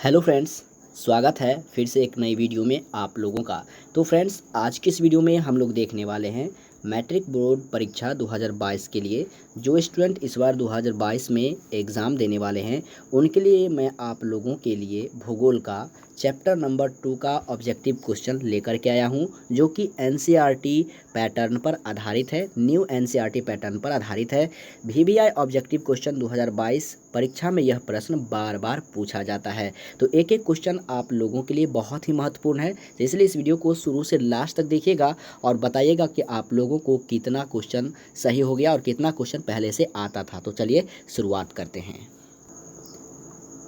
Hello friends, स्वागत है फिर से एक नई वीडियो में आप लोगों का। तो फ्रेंड्स, आज की इस वीडियो में हम लोग देखने वाले हैं मैट्रिक बोर्ड परीक्षा 2022 के लिए जो स्टूडेंट इस बार 2022 में एग्ज़ाम देने वाले हैं उनके लिए मैं आप लोगों के लिए भूगोल का चैप्टर नंबर 2 का ऑब्जेक्टिव क्वेश्चन लेकर के आया हूं, जो कि एनसीईआरटी पैटर्न पर आधारित है, न्यू एनसीईआरटी पैटर्न पर आधारित है। वीवीआई ऑब्जेक्टिव क्वेश्चन 2022 परीक्षा में यह प्रश्न बार बार पूछा जाता है, तो एक एक क्वेश्चन आप लोगों के लिए बहुत ही महत्वपूर्ण है। तो इसलिए इस वीडियो को शुरू से लास्ट तक देखिएगा और बताइएगा कि आप लोगों को कितना क्वेश्चन सही हो गया और कितना क्वेश्चन पहले से आता था। तो चलिए शुरुआत करते हैं।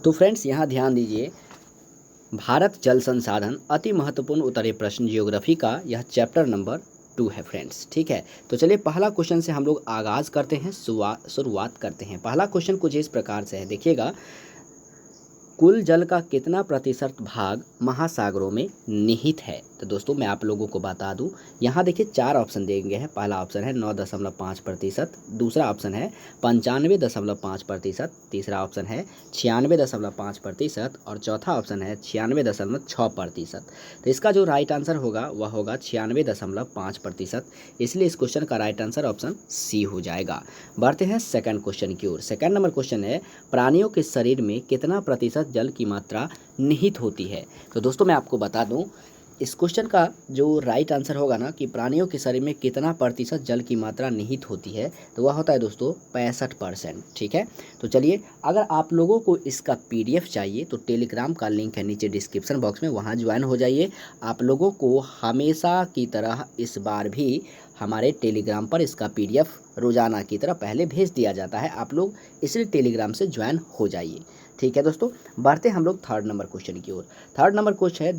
तो फ्रेंड्स, यहाँ ध्यान दीजिए, भारत जल संसाधन अति महत्वपूर्ण उत्तरीय प्रश्न ज्योग्राफी का यह चैप्टर नंबर 2 है फ्रेंड्स। ठीक है, तो चलिए पहला क्वेश्चन से हम लोग आगाज़ करते हैं, शुरुआत करते हैं। पहला क्वेश्चन कुछ इस प्रकार से है, देखिएगा, कुल जल का कितना प्रतिशत भाग महासागरों में निहित है। तो दोस्तों मैं आप लोगों को बता दूं, यहाँ देखिए 4 ऑप्शन दिए गए हैं। पहला ऑप्शन है 9.5%, दूसरा ऑप्शन है 95.5%, तीसरा ऑप्शन है 96.5% और चौथा ऑप्शन है 96.6%। तो इसका जो राइट आंसर होगा वह होगा 96.5%। इसलिए इस क्वेश्चन का राइट आंसर ऑप्शन सी हो जाएगा। बढ़ते हैं सेकंड क्वेश्चन की ओर। सेकंड नंबर क्वेश्चन है, प्राणियों के शरीर में कितना प्रतिशत जल की मात्रा निहित होती है। तो दोस्तों मैं आपको बता दूं, इस क्वेश्चन का जो राइट आंसर होगा ना कि प्राणियों के शरीर में कितना प्रतिशत जल की मात्रा निहित होती है, तो वह होता है दोस्तों 65%। ठीक है, तो चलिए, अगर आप लोगों को इसका पीडीएफ चाहिए तो टेलीग्राम का लिंक है नीचे डिस्क्रिप्शन बॉक्स में, वहां ज्वाइन हो जाइए। आप लोगों को हमेशा की तरह इस बार भी हमारे टेलीग्राम पर इसका पीडीएफ रोज़ाना की तरह पहले भेज दिया जाता है। आप लोग इसलिए टेलीग्राम से ज्वाइन हो जाइए। ठीक है दोस्तों, बढ़ते हम लोग थर्ड नंबर क्वेश्चन की ओर। थर्ड नंबर क्वेश्चन है,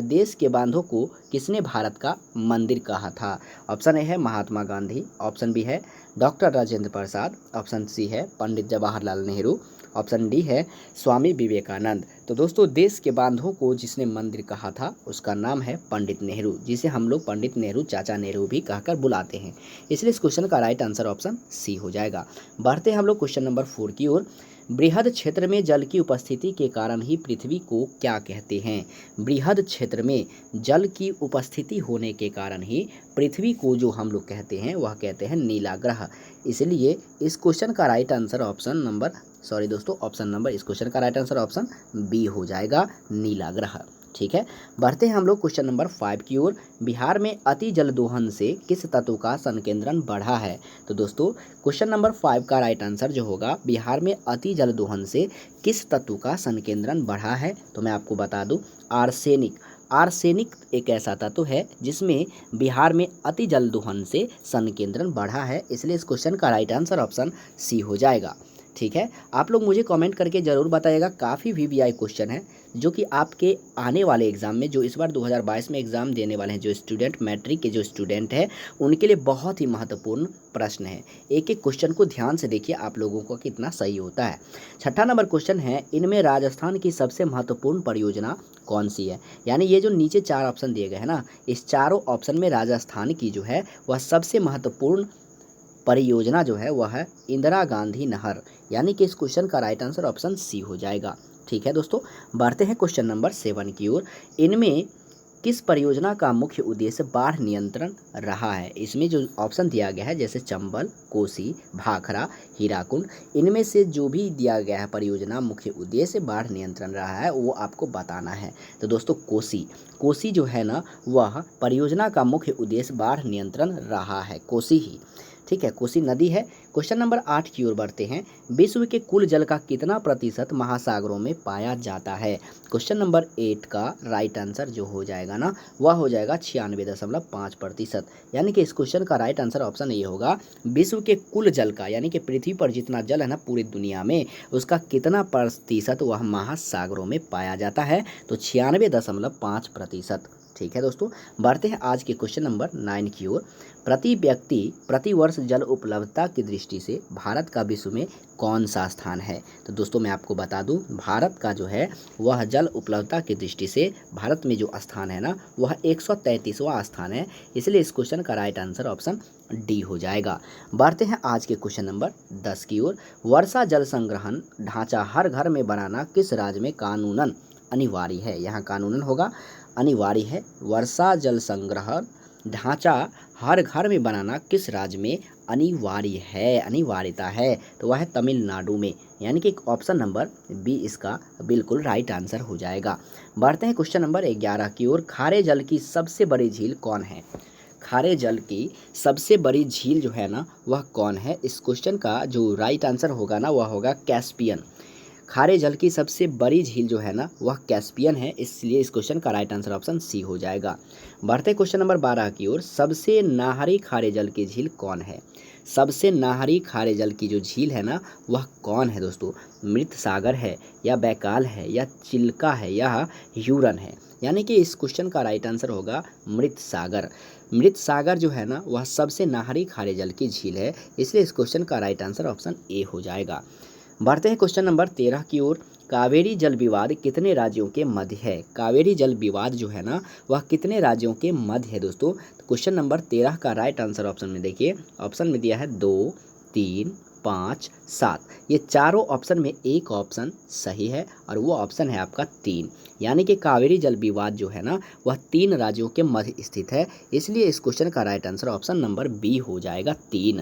देश के बांधों को किसने भारत का मंदिर कहा था। ऑप्शन ए है महात्मा गांधी, ऑप्शन बी है doctor Rajendra Prasad, option C है पंडित जवाहरलाल नेहरू, ऑप्शन डी है स्वामी विवेकानंद। तो दोस्तों, देश के बांधों को जिसने मंदिर कहा था उसका नाम है पंडित नेहरू, जिसे हम लोग पंडित नेहरू, चाचा नेहरू भी कहकर बुलाते हैं। इसलिए इस क्वेश्चन का राइट आंसर ऑप्शन सी हो जाएगा। बढ़ते हैं हम लोग क्वेश्चन नंबर 4 की ओर। बृहद क्षेत्र में जल की उपस्थिति के कारण ही पृथ्वी को क्या कहते हैं। बृहद क्षेत्र में जल की उपस्थिति होने के कारण ही पृथ्वी को जो हम लोग कहते हैं वह कहते हैं नीला ग्रह। इसलिए इस क्वेश्चन का राइट आंसर ऑप्शन नंबर इस क्वेश्चन का राइट आंसर ऑप्शन बी हो जाएगा, नीला ग्रह। ठीक है, बढ़ते हैं हम लोग क्वेश्चन नंबर 5 की ओर। बिहार में अति जल दोहन से किस तत्व का संकेंद्रण बढ़ा है। तो दोस्तों, क्वेश्चन नंबर 5 का राइट आंसर जो होगा, बिहार में अति जल दोहन से किस तत्व का संकेंद्रण बढ़ा है, तो मैं आपको बता दूं, आर्सेनिक। आर्सेनिक एक ऐसा तत्व है जिसमें बिहार में अति जल दोहन से संकेंद्रण बढ़ा है। इसलिए इस क्वेश्चन का राइट आंसर ऑप्शन सी हो जाएगा। ठीक है, आप लोग मुझे कमेंट करके ज़रूर बताइएगा। काफ़ी वीवीआई क्वेश्चन है जो कि आपके आने वाले एग्ज़ाम में, जो इस बार 2022 में एग्ज़ाम देने वाले हैं, जो स्टूडेंट मैट्रिक के जो स्टूडेंट हैं उनके लिए बहुत ही महत्वपूर्ण प्रश्न है। एक एक क्वेश्चन को ध्यान से देखिए, आप लोगों को कितना सही होता है। छठा नंबर क्वेश्चन है, इनमें राजस्थान की सबसे महत्वपूर्ण परियोजना कौन सी है। यानी ये जो नीचे 4 ऑप्शन दिए गए हैं ना, इस चारों ऑप्शन में राजस्थान की जो है वह सबसे महत्वपूर्ण परियोजना जो है वह है इंदिरा गांधी नहर। यानी कि इस क्वेश्चन का राइट आंसर ऑप्शन सी हो जाएगा। ठीक है दोस्तों, बढ़ते हैं क्वेश्चन नंबर 7 की ओर। इनमें किस परियोजना का मुख्य उद्देश्य बाढ़ नियंत्रण रहा है। इसमें जो ऑप्शन दिया गया है, जैसे चंबल, कोसी, भाखड़ा, हीराकुंड, इनमें से जो भी दिया गया है परियोजना मुख्य उद्देश्य बाढ़ नियंत्रण रहा है वो आपको बताना है। तो दोस्तों, कोसी जो है ना, वह परियोजना का मुख्य उद्देश्य बाढ़ नियंत्रण रहा है, कोसी ही। ठीक है, कोसी नदी है। क्वेश्चन नंबर 8 की ओर बढ़ते हैं। विश्व के कुल जल का कितना प्रतिशत महासागरों में पाया जाता है। क्वेश्चन नंबर 8 का राइट आंसर जो हो जाएगा ना, वह हो जाएगा 96.5%। यानी कि इस क्वेश्चन का राइट आंसर ऑप्शन ये होगा, विश्व के कुल जल का, यानी कि पृथ्वी पर जितना जल है ना पूरी दुनिया में, उसका कितना प्रतिशत वह महासागरों में पाया जाता है, तो 96.5%। ठीक है दोस्तों, बढ़ते हैं आज के क्वेश्चन नंबर 9 की ओर। प्रति व्यक्ति प्रति वर्ष जल उपलब्धता की दृष्टि से भारत का विश्व में कौन सा स्थान है? तो दोस्तों मैं आपको बता दूं, भारत का जो है वह जल उपलब्धता की दृष्टि से भारत में जो स्थान है ना वह 133वां स्थान है। इसलिए इस क्वेश्चन का राइट आंसर ऑप्शन डी हो जाएगा। बढ़ते हैं आज के क्वेश्चन नंबर 10 की ओर। वर्षा जल संग्रहण ढांचा हर घर में बनाना किस राज्य में कानूनन अनिवार्य है? यहाँ कानूनन होगा, अनिवार्य है। वर्षा जल संग्रह ढांचा हर घर में बनाना किस राज्य में अनिवार्य है, अनिवार्यता है? तो वह है तमिलनाडु में, यानी कि ऑप्शन नंबर बी इसका बिल्कुल राइट आंसर हो जाएगा। बढ़ते हैं क्वेश्चन नंबर 11 की ओर। खारे जल की सबसे बड़ी झील कौन है? खारे जल की सबसे बड़ी झील जो है ना वह कौन है? इस क्वेश्चन का जो राइट आंसर होगा ना वह होगा कैस्पियन। खारे जल की सबसे बड़ी झील जो है ना वह कैस्पियन है, इसलिए इस क्वेश्चन का राइट आंसर ऑप्शन सी हो जाएगा। बढ़ते क्वेश्चन नंबर 12 की ओर। सबसे नाहरी खारे जल की झील कौन है? सबसे नाहरी खारे जल की जो झील है ना वह कौन है दोस्तों? मृत सागर है या बैकाल है या चिल्का है या ह्यूरन है? यानी कि इस क्वेश्चन का राइट आंसर होगा मृत सागर। मृत सागर जो है ना वह सबसे नाहरी खारे जल की झील है, इसलिए इस क्वेश्चन का राइट आंसर ऑप्शन ए हो जाएगा। बढ़ते हैं क्वेश्चन नंबर 13 की ओर। कावेरी जल विवाद कितने राज्यों के मध्य है? कावेरी जल विवाद जो है ना वह कितने राज्यों के मध्य है दोस्तों? तो क्वेश्चन नंबर 13 का राइट आंसर ऑप्शन में देखिए, ऑप्शन में दिया है 2, 3, 5, 7। ये चारों ऑप्शन में एक ऑप्शन सही है और वो ऑप्शन है आपका 3, यानी कि कावेरी जल विवाद जो है ना वह 3 राज्यों के मध्य स्थित है, इसलिए इस क्वेश्चन का right answer option number B हो जाएगा 3।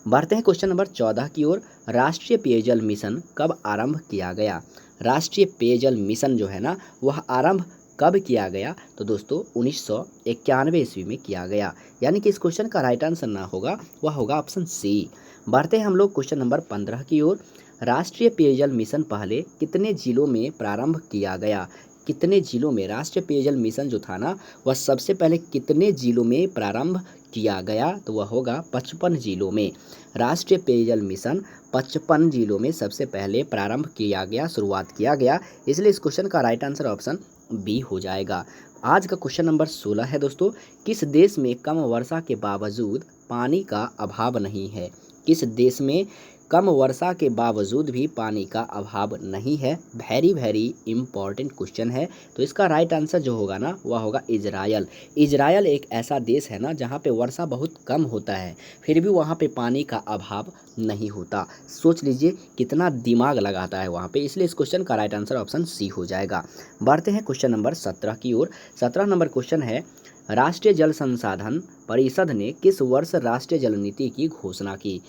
बढ़ते हैं क्वेश्चन नंबर 14 की ओर। राष्ट्रीय पेयजल मिशन कब आरंभ किया गया? राष्ट्रीय पेयजल मिशन जो है ना वह आरंभ कब किया गया? तो दोस्तों 1991 ईस्वी में किया गया, यानी कि इस क्वेश्चन का राइट आंसर ना होगा वह होगा ऑप्शन सी। बढ़ते हैं हम लोग क्वेश्चन नंबर 15 की ओर। राष्ट्रीय पेयजल मिशन पहले कितने जिलों में प्रारंभ किया गया? कितने जिलों में राष्ट्रीय पेयजल मिशन जो था ना वह सबसे पहले कितने जिलों में प्रारंभ किया गया? तो वह होगा 55 जिलों में। राष्ट्रीय पेयजल मिशन 55 जिलों में सबसे पहले प्रारंभ किया गया, शुरुआत किया गया, इसलिए इस क्वेश्चन का राइट आंसर ऑप्शन बी हो जाएगा। आज का क्वेश्चन नंबर 16 है दोस्तों। किस देश में कम वर्षा के बावजूद पानी का अभाव नहीं है? किस देश में कम वर्षा के बावजूद भी पानी का अभाव नहीं है? वेरी इंपॉर्टेंट क्वेश्चन है। तो इसका राइट आंसर जो होगा ना वह होगा इजरायल। इजरायल एक ऐसा देश है ना जहाँ पे वर्षा बहुत कम होता है, फिर भी वहाँ पे पानी का अभाव नहीं होता। सोच लीजिए कितना दिमाग लगाता है वहाँ पे, इसलिए इस क्वेश्चन का राइट आंसर ऑप्शन सी हो जाएगा। बढ़ते हैं क्वेश्चन नंबर 17 की ओर। 17 नंबर क्वेश्चन है, राष्ट्रीय जल संसाधन परिषद ने किस वर्ष राष्ट्रीय जल नीति की घोषणा की?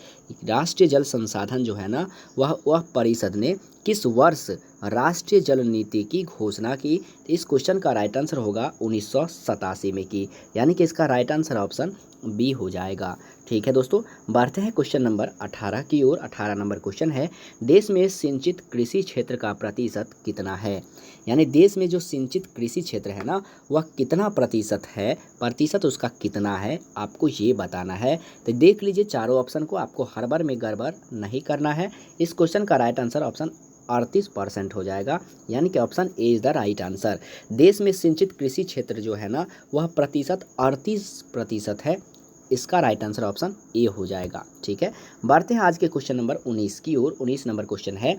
राष्ट्रीय जल संसाधन जो है ना वह परिषद ने किस वर्ष राष्ट्रीय जल नीति की घोषणा की? इस क्वेश्चन का राइट आंसर होगा 1987 में की, यानी कि इसका राइट आंसर ऑप्शन बी हो जाएगा। ठीक है दोस्तों, बढ़ते हैं क्वेश्चन नंबर 18 की ओर। 18 नंबर क्वेश्चन है, देश में सिंचित कृषि क्षेत्र का प्रतिशत कितना है? यानी देश में जो सिंचित कृषि क्षेत्र है ना वह कितना प्रतिशत है, प्रतिशत उसका कितना है, आपको ये बताना है। तो देख लीजिए चारों ऑप्शन को, आपको हर बार में गड़बड़ नहीं करना है। इस क्वेश्चन का राइट आंसर ऑप्शन 38% हो जाएगा, यानी कि option A is the right answer. देश में सिंचित कृषि क्षेत्र जो है ना वह प्रतिशत 38% है, इसका राइट आंसर ऑप्शन ए हो जाएगा। ठीक है, बढ़ते हैं आज के क्वेश्चन नंबर 19 की ओर। 19 नंबर क्वेश्चन है,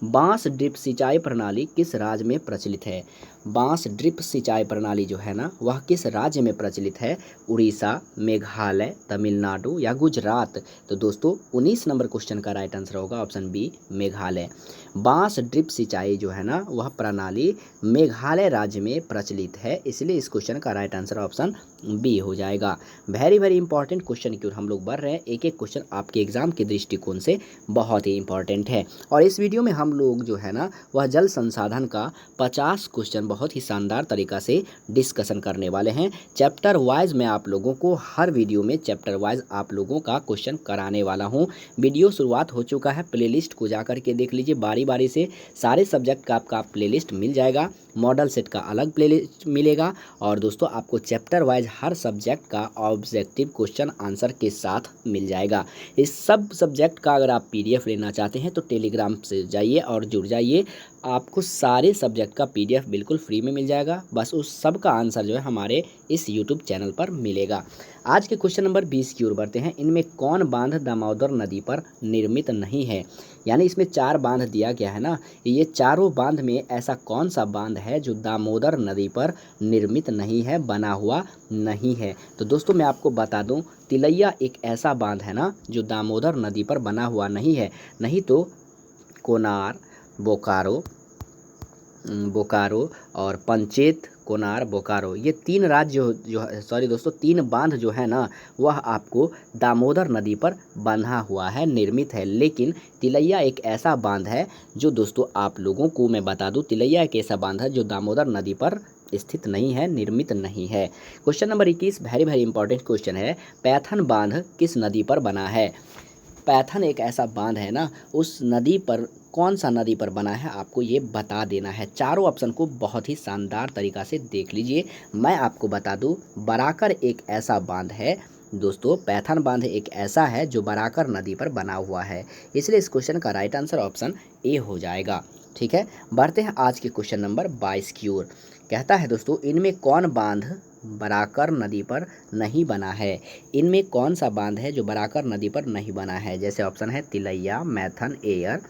बांस ड्रिप सिंचाई प्रणाली किस राज्य में प्रचलित है? बांस ड्रिप सिंचाई प्रणाली जो है ना वह किस राज्य में प्रचलित है? उड़ीसा, मेघालय, तमिलनाडु या गुजरात? तो दोस्तों 19 नंबर क्वेश्चन का राइट आंसर होगा ऑप्शन बी, मेघालय। बांस ड्रिप सिंचाई जो है ना वह प्रणाली मेघालय राज्य में प्रचलित है, इसलिए इस क्वेश्चन का राइट आंसर ऑप्शन बी हो जाएगा। वेरी इंपॉर्टेंट क्वेश्चन की ओर हम लोग बढ़ रहे हैं। एक एक क्वेश्चन आपके एग्जाम के दृष्टिकोण से बहुत ही इंपॉर्टेंट है, और इस वीडियो में हम लोग जो है ना वह जल संसाधन का 50 क्वेश्चन बहुत ही शानदार तरीका से डिस्कशन करने वाले हैं। चैप्टर वाइज मैं आप लोगों को हर वीडियो में चैप्टर वाइज आप लोगों का क्वेश्चन कराने वाला हूं। वीडियो शुरुआत हो चुका है, प्लेलिस्ट को जाकर के देख लीजिए, बारी बारी से सारे सब्जेक्ट का आपका प्लेलिस्ट मिल जाएगा। मॉडल सेट का अलग प्लेलिस्ट मिलेगा और दोस्तों आपको चैप्टर वाइज हर सब्जेक्ट का ऑब्जेक्टिव क्वेश्चन आंसर के साथ मिल जाएगा। इस सब सब्जेक्ट का अगर आप पीडीएफ लेना चाहते हैं तो टेलीग्राम से जाइए और जुड़ जाइए। आपको सारे सब्जेक्ट का पीडीएफ बिल्कुल फ्री में मिल जाएगा। बस उस सब का आंसर जो है हमारे इस यूट्यूब चैनल पर मिलेगा। आज के क्वेश्चन नंबर 20 की ओर बढ़ते हैं। इनमें कौन बांध दामोदर नदी पर निर्मित नहीं है? यानी इसमें 4 बांध दिया गया है ना, ये चारों बांध में ऐसा कौन सा बांध है जो दामोदर नदी पर निर्मित नहीं है, बना हुआ नहीं है? तो दोस्तों मैं आपको बता दूं, तिलैया एक ऐसा बांध है ना जो दामोदर नदी पर बना हुआ नहीं है। नहीं तो कोनार, बोकारो और पंचेत, कोनार, बोकारो, ये 3 राज्य सॉरी दोस्तों 3 बांध जो है ना वह आपको दामोदर नदी पर बंधा हुआ है, निर्मित है। लेकिन तिलैया एक ऐसा बांध है जो दोस्तों आप लोगों को मैं बता दूं, तिलैया एक ऐसा बांध है जो दामोदर नदी पर स्थित नहीं है, निर्मित नहीं है। Question number 21 very very important question है। पैथन बांध किस नदी पर बना है? पैथन एक ऐसा बांध है ना, उस नदी पर कौन सा नदी पर बना है आपको ये बता देना है। चारों ऑप्शन को बहुत ही शानदार तरीक़ा से देख लीजिए। मैं आपको बता दूं, बराकर एक ऐसा बांध है दोस्तों, पैथन बांध एक ऐसा है जो बराकर नदी पर बना हुआ है। इसलिए इस क्वेश्चन का राइट आंसर ऑप्शन ए हो जाएगा। ठीक है, बढ़ते हैं आज के क्वेश्चन नंबर 22 की ओर। कहता है दोस्तों, इनमें कौन बांध बराकर नदी पर नहीं बना है? इनमें कौन सा बांध है जो बराकर नदी पर नहीं बना है? जैसे ऑप्शन है तिलैया, मैथन, एयर,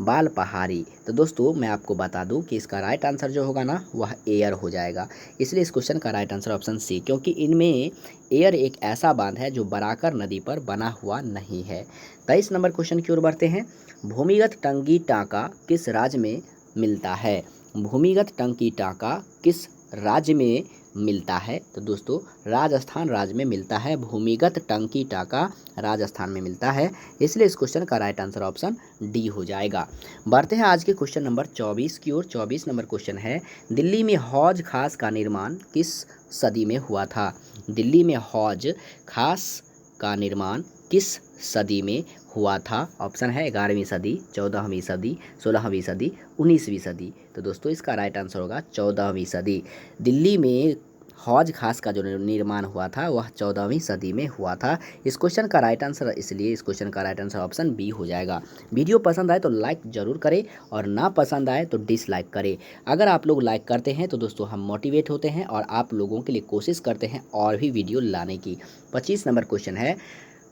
बाल पहाड़ी। तो दोस्तों मैं आपको बता दूं कि इसका राइट आंसर जो होगा ना वह एयर हो जाएगा। इसलिए इस क्वेश्चन का राइट आंसर ऑप्शन सी, क्योंकि इनमें एयर एक ऐसा बांध है जो बराकर नदी पर बना हुआ नहीं है। 23 नंबर क्वेश्चन की ओर बढ़ते हैं। भूमिगत टंकी टाँका किस राज्य में मिलता है? भूमिगत टंकी टाँका किस राज्य में मिलता है? तो दोस्तों राजस्थान राज्य में मिलता है। भूमिगत टंकी टाँका राजस्थान में मिलता है। इसलिए इस क्वेश्चन का राइट आंसर ऑप्शन डी हो जाएगा। बढ़ते हैं आज के क्वेश्चन नंबर 24 की ओर। 24 नंबर क्वेश्चन है, दिल्ली में हौज खास का निर्माण किस सदी में हुआ था? दिल्ली में हौज खास का निर्माण किस सदी में हुआ था? ऑप्शन है 11वीं सदी, 14वीं सदी, 16वीं सदी, 19वीं सदी। तो दोस्तों इसका राइट आंसर होगा 14वीं सदी। दिल्ली में हौज खास का जो निर्माण हुआ था वह 14वीं सदी में हुआ था। इस क्वेश्चन का राइट आंसर, इसलिए इस क्वेश्चन का राइट आंसर ऑप्शन बी हो जाएगा। वीडियो पसंद आए तो लाइक ज़रूर करें और ना पसंद आए तो डिसलाइक करें। अगर आप लोग लाइक करते हैं तो दोस्तों हम मोटिवेट होते हैं और आप लोगों के लिए कोशिश करते हैं और भी वीडियो लाने की। 25 नंबर क्वेश्चन है,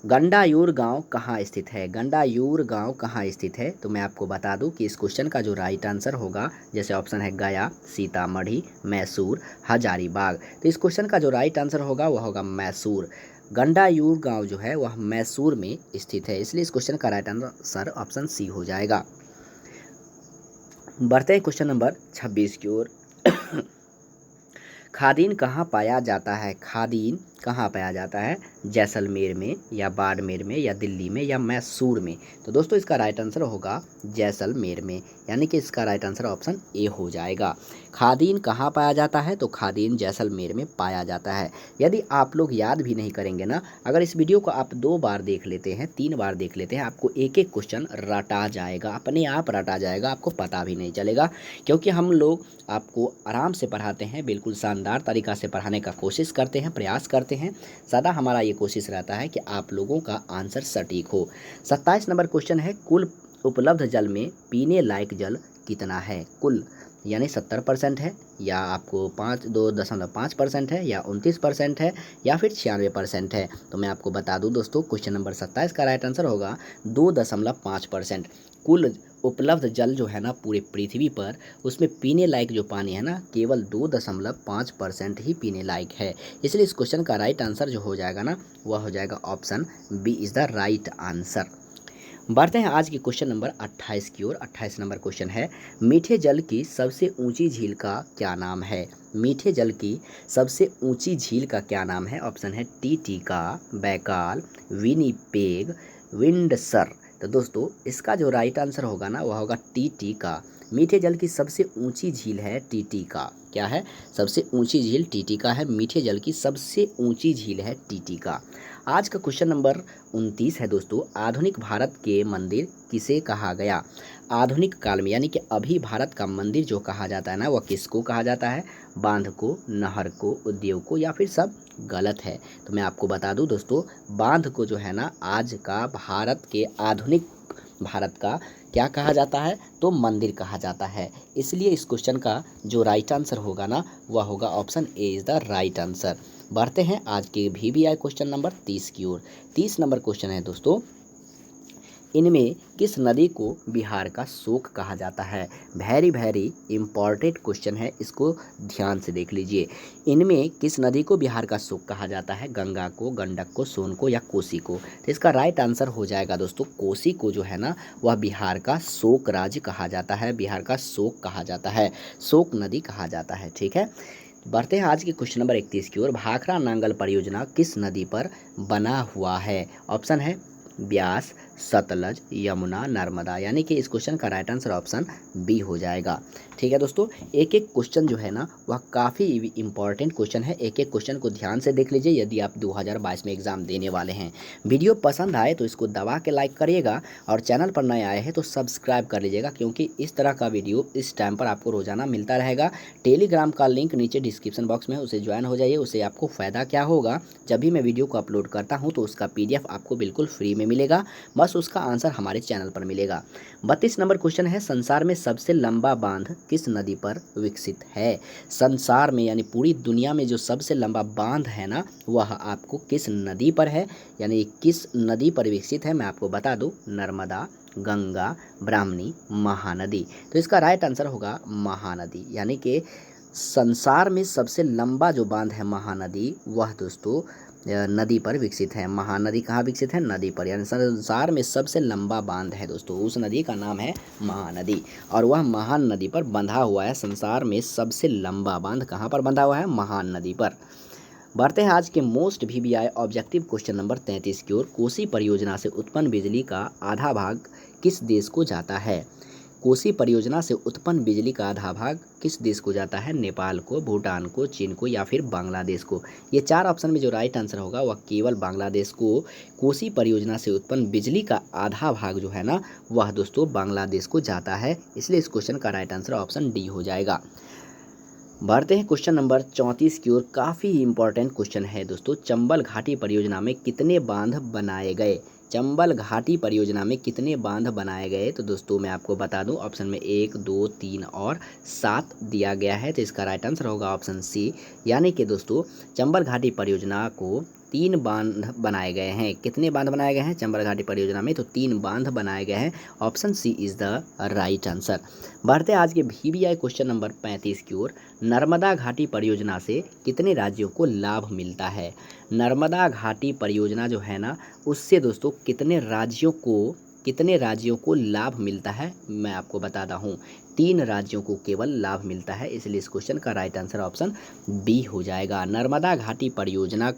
गंडायूर गांव कहाँ स्थित है? गंडायूर गांव कहाँ स्थित है? तो मैं आपको बता दूं कि इस क्वेश्चन का जो राइट आंसर होगा, जैसे ऑप्शन है गया, सीतामढ़ी, मैसूर, हजारीबाग। तो इस क्वेश्चन का जो राइट आंसर होगा वह होगा मैसूर। गंडायूर गांव जो है वह मैसूर में स्थित है। इसलिए इस क्वेश्चन का राइट आंसर ऑप्शन सी हो जाएगा। बढ़ते हैं क्वेश्चन नंबर 26 की ओर। खादीन कहाँ पाया जाता है? खादीन कहाँ पाया जाता है? जैसलमेर में या बाड़मेर में या दिल्ली में या मैसूर में? तो दोस्तों इसका राइट आंसर होगा जैसलमेर में, यानी कि इसका राइट आंसर ऑप्शन ए हो जाएगा। खादीन कहाँ पाया जाता है? तो खादीन जैसलमेर में पाया जाता है। यदि आप लोग याद भी नहीं करेंगे ना, अगर इस वीडियो को आप 2 बार देख लेते हैं, 3 बार देख लेते हैं, आपको एक एक क्वेश्चन रटा जाएगा, अपने आप रटा जाएगा, आपको पता भी नहीं चलेगा। क्योंकि हम लोग आपको आराम से पढ़ाते हैं, बिल्कुल शानदार तरीक़ा से पढ़ाने का कोशिश करते हैं, प्रयास करते हैं। सदा हमारा ये कोशिश रहता है कि आप लोगों का आंसर सटीक हो। 27 नंबर क्वेश्चन है, कुल उपलब्ध जल में पीने लायक जल कितना है? कुल यानी 70% है, या आपको 2.5% है, या 29% है, या फिर 96% है? तो मैं आपको बता दूं दोस्तों, क्वेश्चन नंबर 27 का राइट आंसर होगा 2.5%। कुल उपलब्ध जल जो है ना पूरे पृथ्वी पर, उसमें पीने लायक जो पानी है ना केवल 2.5% ही पीने लायक है। इसलिए इस क्वेश्चन का राइट आंसर जो हो जाएगा ना वह हो जाएगा option B is the right answer. बढ़ते हैं आज के क्वेश्चन नंबर 28 की ओर। 28 नंबर क्वेश्चन है, मीठे जल की सबसे ऊंची झील का क्या नाम है? मीठे जल की सबसे ऊंची झील का क्या नाम है? ऑप्शन है टीटीका, बैकाल, विनिपेग, विंडसर। तो दोस्तों इसका जो राइट आंसर होगा ना वह होगा टीटीका। मीठे जल की सबसे ऊंची झील है टीटीका। क्या है? सबसे ऊंची झील टीटीका है। मीठे जल की सबसे ऊंची झील है टीटीका। आज का क्वेश्चन नंबर 29 है दोस्तों, आधुनिक भारत के मंदिर किसे कहा गया? आधुनिक काल में यानी कि अभी भारत का मंदिर जो कहा जाता है ना, वह किसको कहा जाता है? बांध को, नहर को, उद्योग को, या फिर सब गलत है? तो मैं आपको बता दूं दोस्तों, बांध को जो है ना आज का भारत के आधुनिक भारत का क्या कहा जाता है? तो मंदिर कहा जाता है। इसलिए इस क्वेश्चन का जो राइट आंसर होगा ना, वह होगा option A is the right answer. बढ़ते हैं आज के VBI क्वेश्चन नंबर 30 की ओर। 30 नंबर क्वेश्चन है दोस्तों, इनमें किस नदी को बिहार का शोक कहा जाता है? वेरी वेरी इंपॉर्टेंट क्वेश्चन है, इसको ध्यान से देख लीजिए। इनमें किस नदी को बिहार का शोक कहा जाता है? गंगा को, गंडक को, सोन को, या कोसी को? तो इसका राइट आंसर हो जाएगा दोस्तों, कोसी को जो है ना, वह बिहार का शोक राज्य कहा जाता है, बिहार का शोक कहा जाता है, शोक नदी कहा जाता है। ठीक है, बढ़ते हैं आज के क्वेश्चन नंबर 31 की ओर। भाखड़ा नांगल परियोजना किस नदी पर बना हुआ है? ऑप्शन है ब्यास, सतलज, यमुना, नर्मदा, यानी कि इस क्वेश्चन का राइट आंसर ऑप्शन बी हो जाएगा। ठीक है दोस्तों, एक एक क्वेश्चन जो है ना, वह काफ़ी इंपॉर्टेंट क्वेश्चन है। एक एक क्वेश्चन को ध्यान से देख लीजिए यदि आप 2022 में एग्ज़ाम देने वाले हैं। वीडियो पसंद आए तो इसको दबा के लाइक करिएगा, और चैनल पर नए आए हैं तो सब्सक्राइब कर लीजिएगा, क्योंकि इस तरह का वीडियो इस टाइम पर आपको रोजाना मिलता रहेगा। टेलीग्राम का लिंक नीचे डिस्क्रिप्शन बॉक्स में है, उसे ज्वाइन हो जाइए। उससे आपको फ़ायदा क्या होगा, जब भी मैं वीडियो को अपलोड करता हूँ तो उसका PDF आपको बिल्कुल फ्री में मिलेगा, बस उसका आंसर हमारे चैनल पर मिलेगा। 32 नंबर क्वेश्चन है, संसार में सबसे लंबा बांध किस नदी पर विकसित है? संसार में यानी पूरी दुनिया में जो सबसे लंबा बांध है ना, वह आपको किस नदी पर है, यानी किस नदी पर विकसित है? मैं आपको बता दूं, नर्मदा, गंगा, ब्राह्मणी, महानदी। तो इसका राइट आंसर होगा महानदी, यानी कि संसार में सबसे लंबा जो बांध है महानदी, वह दोस्तों नदी पर विकसित है। महानदी कहाँ विकसित है? नदी पर, यानी संसार में सबसे लंबा बांध है दोस्तों, उस नदी का नाम है महानदी, और वह महान नदी पर बंधा हुआ है। संसार में सबसे लंबा बांध कहाँ पर बंधा हुआ है? महान नदी पर। बढ़ते हैं आज के most VBI objective question number 33 की ओर। कोसी परियोजना से उत्पन्न बिजली का आधा भाग किस देश को जाता है? कोसी परियोजना से उत्पन्न बिजली का आधा भाग किस देश को जाता है? नेपाल को, भूटान को, चीन को, या फिर बांग्लादेश को? ये 4 ऑप्शन में जो राइट आंसर होगा वह केवल बांग्लादेश को। कोसी परियोजना से उत्पन्न बिजली का आधा भाग जो है ना, वह दोस्तों बांग्लादेश को जाता है, इसलिए इस क्वेश्चन का राइट आंसर ऑप्शन डी हो जाएगा। बढ़ते हैं क्वेश्चन नंबर 34 की ओर। काफ़ी इंपॉर्टेंट क्वेश्चन है दोस्तों, चंबल घाटी परियोजना में कितने बांध बनाए गए? चंबल घाटी परियोजना में कितने बांध बनाए गए? तो दोस्तों मैं आपको बता दूं, ऑप्शन में 1, 2, 3 और 7 दिया गया है, तो इसका राइट आंसर होगा ऑप्शन सी। यानी कि दोस्तों चंबल घाटी परियोजना को 3 बांध बनाए गए हैं। कितने बांध बनाए गए हैं चंबल घाटी परियोजना में? तो 3 बांध बनाए गए हैं, option C is the right answer. बढ़ते आज के VBI क्वेश्चन नंबर 35 की ओर। नर्मदा घाटी परियोजना से कितने राज्यों को लाभ मिलता है? नर्मदा घाटी परियोजना जो है ना, उससे दोस्तों कितने राज्यों को लाभ मिलता है? मैं आपको बताता हूँ, 3 राज्यों को केवल लाभ मिलता है, इसलिए इस क्वेश्चन का राइट आंसर ऑप्शन बी हो जाएगा। नर्मदा घाटी परियोजना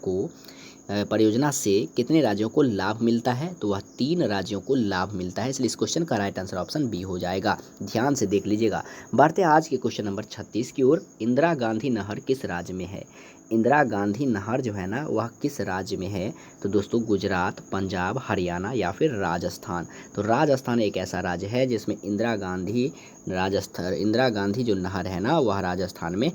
से कितने राज्यों को लाभ मिलता है? तो वह 3 राज्यों को लाभ मिलता है, इसलिए इस क्वेश्चन का राइट आंसर ऑप्शन बी हो जाएगा। ध्यान से देख लीजिएगा। बढ़ते आज के क्वेश्चन नंबर 36 की ओर। इंदिरा गांधी नहर किस राज्य में है? इंदिरा गांधी नहर जो है ना, वह किस राज्य में है? तो दोस्तों गुजरात, पंजाब, हरियाणा, या फिर राजस्थान? तो राजस्थान एक ऐसा राज्य है जिसमें इंदिरा गांधी जो नहर है ना, वह राजस्थान में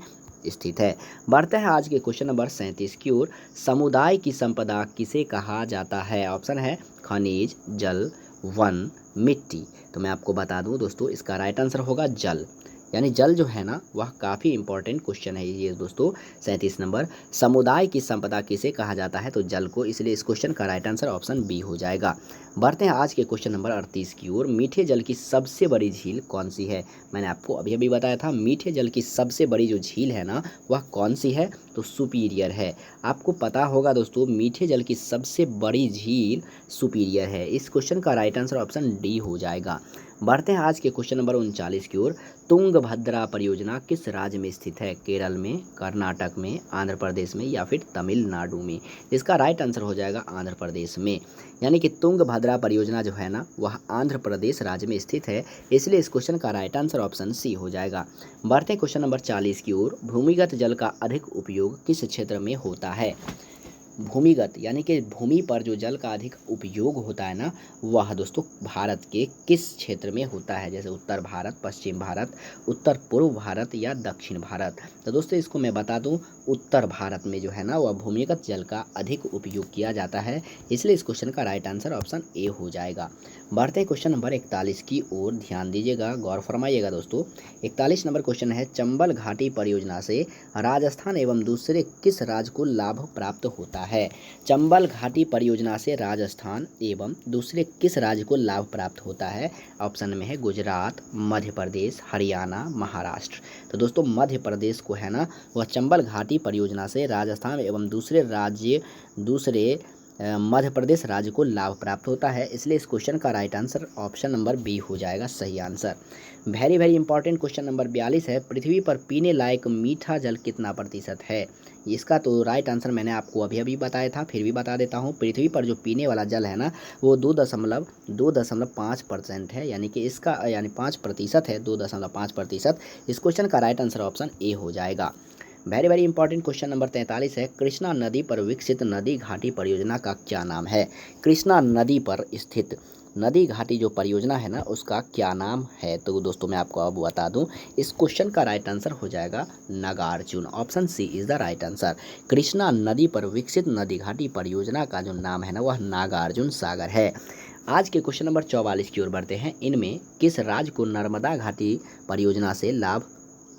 स्थित है। बढ़ते हैं आज के क्वेश्चन नंबर 37 की ओर। समुदाय की संपदा किसे कहा जाता है? ऑप्शन है खनिज, जल, वन, मिट्टी। तो मैं आपको बता दूं दोस्तों, इसका राइट आंसर होगा जल, यानी जल जो है ना, वह काफ़ी इंपॉर्टेंट क्वेश्चन है ये दोस्तों। 37 नंबर, समुदाय की संपदा किसे कहा जाता है? तो जल को, इसलिए इस क्वेश्चन का राइट आंसर ऑप्शन बी हो जाएगा। बढ़ते हैं आज के क्वेश्चन नंबर 38 की ओर। मीठे जल की सबसे बड़ी झील कौन सी है? मैंने आपको अभी बताया था, मीठे जल की सबसे बड़ी जो झील है ना, वह कौन सी है? तो सुपीरियर है। आपको पता होगा दोस्तों, मीठे जल की सबसे बड़ी झील सुपीरियर है। इस क्वेश्चन का राइट आंसर ऑप्शन डी हो जाएगा। बढ़ते हैं आज के क्वेश्चन नंबर 39 की ओर। तुंगभद्रा परियोजना किस राज्य में स्थित है? केरल में, कर्नाटक में, आंध्र प्रदेश में, या फिर तमिलनाडु में? इसका राइट आंसर हो जाएगा आंध्र प्रदेश में, यानी कि तुंगभद्रा परियोजना जो है ना, वह आंध्र प्रदेश राज्य में स्थित है, इसलिए इस क्वेश्चन का राइट आंसर ऑप्शन सी हो जाएगा। बढ़ते हैं क्वेश्चन नंबर 40 की ओर। भूमिगत जल का अधिक उपयोग किस क्षेत्र में होता है? भूमिगत यानी कि भूमि पर जो जल का अधिक उपयोग होता है ना, वह दोस्तों भारत के किस क्षेत्र में होता है, जैसे उत्तर भारत, पश्चिम भारत, उत्तर पूर्व भारत या दक्षिण भारत। तो दोस्तों इसको मैं बता दूं, उत्तर भारत में जो है ना वह भूमिगत जल का अधिक उपयोग किया जाता है, इसलिए इस क्वेश्चन का राइट आंसर ऑप्शन ए हो जाएगा। बढ़ते हैं क्वेश्चन नंबर 41 की ओर, ध्यान दीजिएगा, गौर फरमाइएगा दोस्तों। 41 नंबर क्वेश्चन है, चंबल घाटी परियोजना से राजस्थान एवं दूसरे किस राज्य को लाभ प्राप्त होता है। चंबल घाटी परियोजना से राजस्थान एवं दूसरे किस राज्य को लाभ प्राप्त होता है। ऑप्शन में है गुजरात, मध्य प्रदेश, हरियाणा, महाराष्ट्र। तो दोस्तों मध्य प्रदेश को है ना वह चंबल घाटी परियोजना से राजस्थान एवं दूसरे मध्य प्रदेश राज्य को लाभ प्राप्त होता है, इसलिए इस क्वेश्चन का right answer option number B हो जाएगा सही answer. Very very important question number 42 है, पृथ्वी पर पीने लायक मीठा जल कितना प्रतिशत है। इसका तो राइट आंसर मैंने आपको अभी अभी बताया था, फिर भी बता देता हूँ। पृथ्वी पर जो पीने वाला जल है ना वो 2.5% है, यानी कि इसका 5% है, 2.5%। इस क्वेश्चन का राइट आंसर ऑप्शन ए हो जाएगा। Very very important question number 43 है, कृष्णा नदी पर विकसित नदी घाटी परियोजना का क्या नाम है। कृष्णा नदी पर स्थित नदी घाटी जो परियोजना है ना उसका क्या नाम है। तो दोस्तों मैं आपको अब बता दूं, इस क्वेश्चन का राइट आंसर हो जाएगा Nagarjun. Option C is the right answer. Krishna नदी पर विकसित नदी घाटी परियोजना का जो नाम है ना वह नागार्जुन सागर है। आज के क्वेश्चन नंबर 44 की ओर बढ़ते हैं, इनमें किस राज्य को नर्मदा घाटी परियोजना से लाभ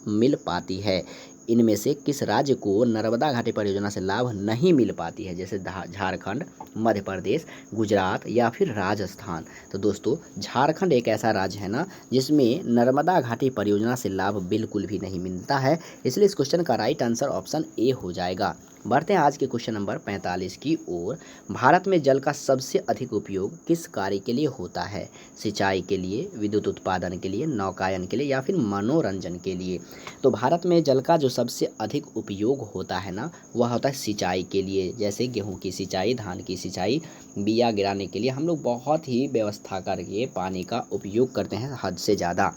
मिल पाती है। इनमें से किस राज्य को नर्मदा घाटी परियोजना से लाभ नहीं मिल पाती है, जैसे झारखंड, मध्य प्रदेश, गुजरात या फिर राजस्थान। तो दोस्तों झारखंड एक ऐसा राज्य है ना जिसमें नर्मदा घाटी परियोजना से लाभ बिल्कुल भी नहीं मिलता है, इसलिए इस क्वेश्चन का राइट आंसर ऑप्शन ए हो जाएगा। बढ़ते हैं आज के क्वेश्चन नंबर 45 की ओर, भारत में जल का सबसे अधिक उपयोग किस कार्य के लिए होता है। सिंचाई के लिए, विद्युत उत्पादन के लिए, नौकायन के लिए या फिर मनोरंजन के लिए। तो भारत में जल का जो सबसे अधिक उपयोग होता है ना वह होता है सिंचाई के लिए, जैसे गेहूं की सिंचाई, धान की सिंचाई, बिया गिराने के लिए हम लोग बहुत ही व्यवस्था करके पानी का उपयोग करते हैं हद से ज़्यादा।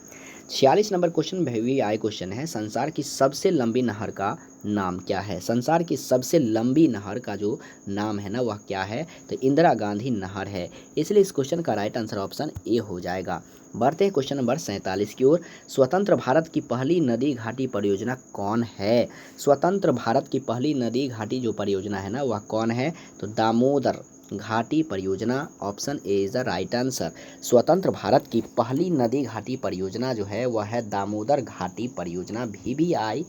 46 नंबर क्वेश्चन भी आए क्वेश्चन है, संसार की सबसे लंबी नहर का नाम क्या है। संसार की सबसे लंबी नहर का जो नाम है ना वह क्या है, तो इंदिरा गांधी नहर है, इसलिए इस क्वेश्चन का राइट आंसर ऑप्शन ए हो जाएगा। बढ़ते हैं क्वेश्चन नंबर 47 की ओर, स्वतंत्र भारत की पहली नदी घाटी परियोजना कौन है। स्वतंत्र भारत की पहली नदी घाटी जो परियोजना है ना वह कौन है, तो दामोदर घाटी परियोजना। Option A is the right answer. स्वतंत्र भारत की पहली नदी घाटी परियोजना जो है वह है दामोदर घाटी परियोजना। VVI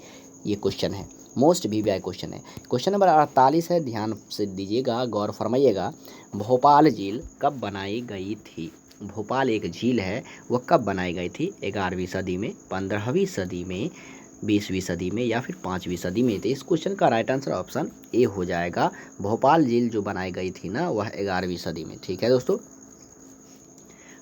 ये क्वेश्चन है, मोस्ट VVI क्वेश्चन है। क्वेश्चन नंबर 48 है, ध्यान से दीजिएगा, गौर फरमाइएगा, भोपाल झील कब बनाई गई थी। भोपाल एक झील है, वह कब बनाई गई थी। 11वीं सदी में, 15वीं सदी में, 20वीं सदी में या फिर 5वीं सदी में। तो इस क्वेश्चन का राइट आंसर ऑप्शन ए हो जाएगा। भोपाल झील जो बनाई गई थी ना वह 11वीं सदी में। ठीक है दोस्तों,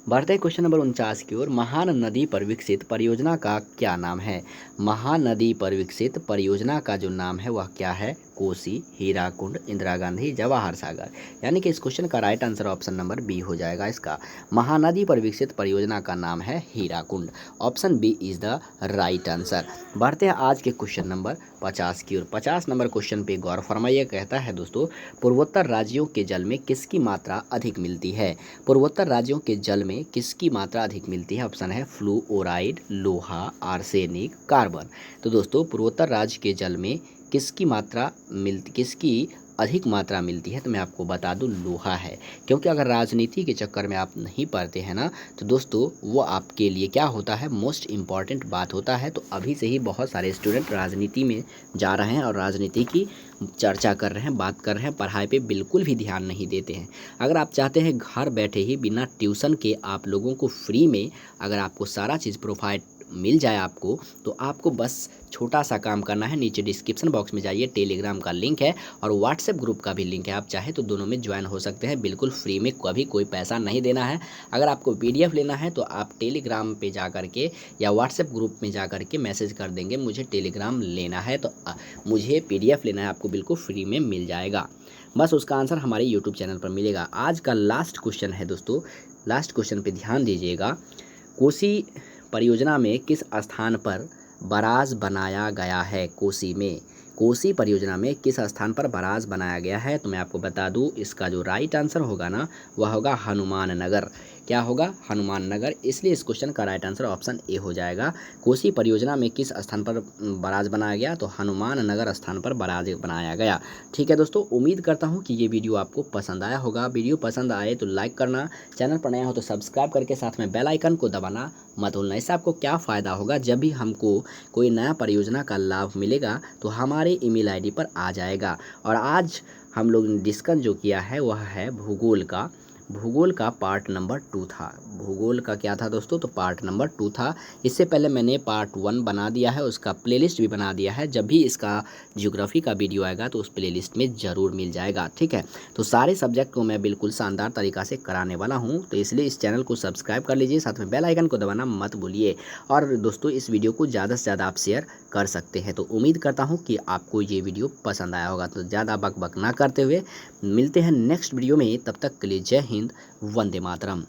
बढ़ते क्वेश्चन नंबर 49 की ओर, महान नदी पर विकसित परियोजना का क्या नाम है। महानदी पर विकसित परियोजना का जो नाम है वह क्या है। कोसी, हीराकुंड, इंदिरा गांधी, जवाहर सागर, यानी कि इस क्वेश्चन का right answer option number B हो जाएगा। इसका महानदी पर विकसित परियोजना का नाम है Hirakud. Option B is the right answer. बढ़ते हैं आज के क्वेश्चन नंबर 50 की ओर। 50 नंबर क्वेश्चन पे गौर फरमाइए, कहता है दोस्तों, पूर्वोत्तर राज्यों के जल में किसकी मात्रा अधिक मिलती है। पूर्वोत्तर राज्यों के जल में किसकी मात्रा अधिक मिलती है। ऑप्शन है फ्लूओराइड, लोहा, आर्सेनिक, कार्बन। तो दोस्तों पूर्वोत्तर राज्य के जल में किसकी अधिक मात्रा मिलती है, तो मैं आपको बता दूं लोहा है। क्योंकि अगर राजनीति के चक्कर में आप नहीं पढ़ते हैं ना तो दोस्तों वो आपके लिए क्या होता है, मोस्ट इम्पॉर्टेंट बात होता है। तो अभी से ही बहुत सारे स्टूडेंट राजनीति में जा रहे हैं और राजनीति की चर्चा कर रहे हैं, बात कर रहे हैं, पढ़ाई पे बिल्कुल भी ध्यान नहीं देते हैं। अगर आप चाहते हैं घर बैठे ही बिना ट्यूशन के आप लोगों को फ्री में अगर आपको सारा चीज़ प्रोवाइड मिल जाए आपको, तो आपको बस छोटा सा काम करना है, नीचे डिस्क्रिप्शन बॉक्स में जाइए, टेलीग्राम का लिंक है और व्हाट्सएप ग्रुप का भी लिंक है, आप चाहे तो दोनों में ज्वाइन हो सकते हैं, बिल्कुल फ्री में, कभी कोई पैसा नहीं देना है। अगर आपको PDF लेना है तो आप टेलीग्राम पे जा करके या व्हाट्सएप ग्रुप में जा करके मैसेज कर देंगे मुझे टेलीग्राम लेना है, तो मुझे PDF लेना है, आपको बिल्कुल फ्री में मिल जाएगा। बस उसका आंसर हमारे यूट्यूब चैनल पर मिलेगा। आज का लास्ट क्वेश्चन है दोस्तों, लास्ट क्वेश्चन पे ध्यान दीजिएगा, कोसी परियोजना में किस स्थान पर बराज बनाया गया है। कोसी में कोसी परियोजना में किस स्थान पर बराज बनाया गया है? तो मैं आपको बता दूं, इसका जो राइट आंसर होगा ना, वह होगा हनुमान नगर। क्या होगा? हनुमान नगर। इसलिए इस क्वेश्चन का राइट आंसर ऑप्शन ए हो जाएगा। कोसी परियोजना में किस स्थान पर बराज बनाया गया? तो हनुमान नगर स्थान पर बराज बनाया गया। ठीक है दोस्तों, उम्मीद करता हूँ कि ये वीडियो आपको पसंद आया होगा। वीडियो पसंद आए तो लाइक करना, चैनल पर नया हो तो सब्सक्राइब करके साथ में बेल आइकन को दबाना मत भूलना। इससे आपको क्या फ़ायदा होगा, जब भी हमको कोई नया परियोजना का लाभ मिलेगा तो हमारे ईमेल आईडी पर आ जाएगा। और आज हम लोग ने डिस्कस जो किया है वह है भूगोल का। भूगोल का पार्ट नंबर 2 था। भूगोल का क्या था दोस्तों? तो पार्ट नंबर 2 था। इससे पहले मैंने पार्ट 1 बना दिया है, उसका प्लेलिस्ट भी बना दिया है। जब भी इसका ज्योग्राफी का वीडियो आएगा तो उस प्लेलिस्ट में ज़रूर मिल जाएगा। ठीक है, तो सारे सब्जेक्ट को मैं बिल्कुल शानदार तरीक़ा से कराने वाला हूँ, तो इसलिए इस चैनल को सब्सक्राइब कर लीजिए, साथ में बेल आइकन को दबाना मत भूलिए। और दोस्तों, इस वीडियो को ज़्यादा से ज़्यादा आप शेयर कर सकते हैं। तो उम्मीद करता हूँ कि आपको ये वीडियो पसंद आया होगा। तो ज़्यादा बक बक ना करते हुए मिलते हैं नेक्स्ट वीडियो में। तब तक के लिए जय हिंद, वंदे मातरम।